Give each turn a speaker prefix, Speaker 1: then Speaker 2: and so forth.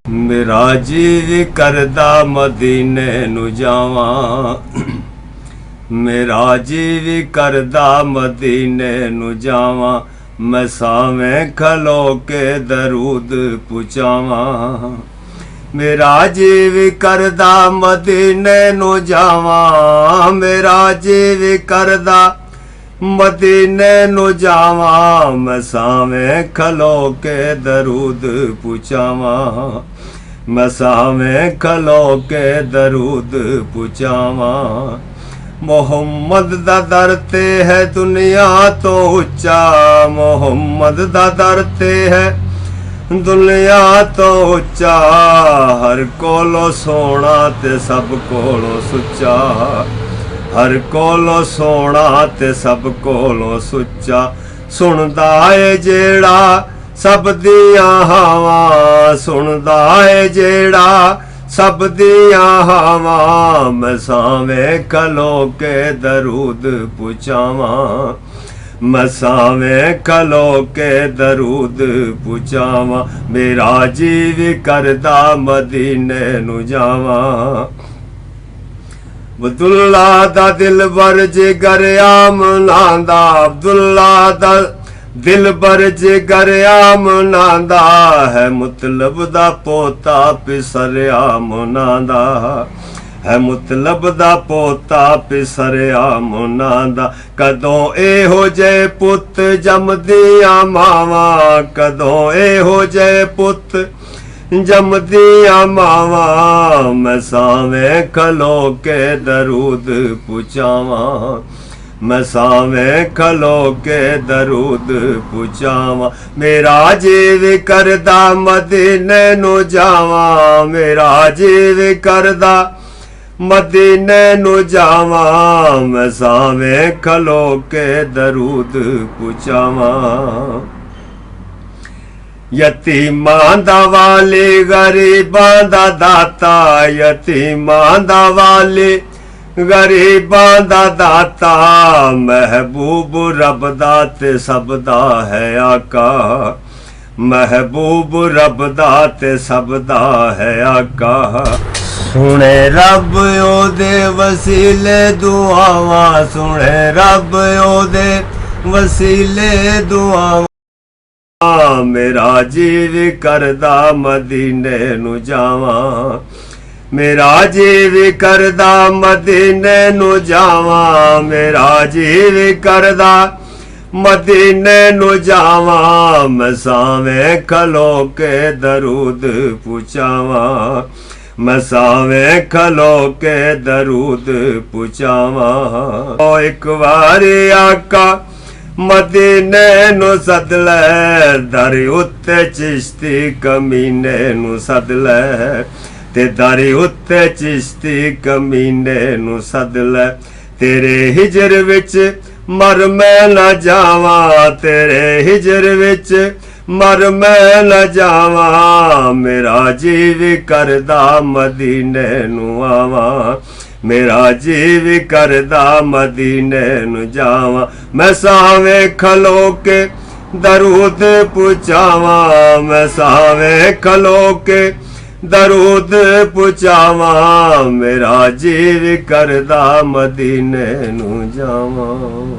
Speaker 1: मेरा जी करदा मदीने नू जावां, मेरा जी करदा मदीने नू जावां, मैं सावें खलो के दरूद पुचावां। मेरा जी करदा मदीने नू जावां, मेरा जी करदा मदीने नू जावां, मैं सावें खलो के दरूद पुचावां, मैं सावें खलो के दरूद पुचावां। मोहम्मद दा दर ते है दुनिया तो उच्चा, मोहम्मद दा दर ते है दुनिया तो उच्चा, हर कोलो सोना ते सब कोलो सुच्चा, हर कोलो सोना ते सब कोलो सुच्चा। सुनदा ए जेड़ा सब दियां हावां, सुनदा ए जेड़ा सब दियां हावां, मैं सावें खलो के दरूद पुचावां, मैं सावें खलो के दरूद पुचावां। मेरा जी करदा मदीने नू जावां। अब्दुल्ला दा दिल बर जिगर आमना दा, अब्दुल्ला दा दिल बर जिगर आमना दा, है मुतलब दा पोता पिसर आमना दा, है मुतलब दा पोता पिसर आमना दा। कदों एहो जे पुत जमदियां मावां, कदों एहो जे पुत जमदियां मावां, मैं सावें खलो के दरूद पुचावां, मैं सावें खलो के दरूद पुचावां। मेरा जी करदा मदीने नू जावां, मेरा जी करदा मदीने नू जावां, मैं सावें खलो के दरूद पुचावां। यतीमां दा वाली गरीबां दा दाता, यतीमां दा वाली गरीबां दा दाता, महबूब रब दा ते सब दा है आका, महबूब रब दा ते सब दा है आका। सुने रब ओदे वसीले दुआवां, सुने रब ओदे वसीले दुआवां। मेरा जी करदा मदीने नू जावां, मेरा जी करदा मदीने नू जावां, मेरा जी करदा मदीने नू जावां, मैं सावें खलो के दरूद पुचावां, मैं सावें खलो के दरूद पुचावां। ओ एक वारी आका मदीने नू सद लै, दर उत्ते चिश्ती कमीने नू सद लै, ते दर उत्ते चिश्ती कमीने नू सद लै। तेरे हिजर विच मर मैं न जावां, तेरे हिजर विच मर मैं न जावां, मेरा जी करदा मदीने नू आवां, मेरा जी करदा मदीने नू जावां। मैं सावें खलो के दरूद पुचावां, मैं सावें खलो के दरूद पुचावां, मेरा जी करदा मदीने नू जावां।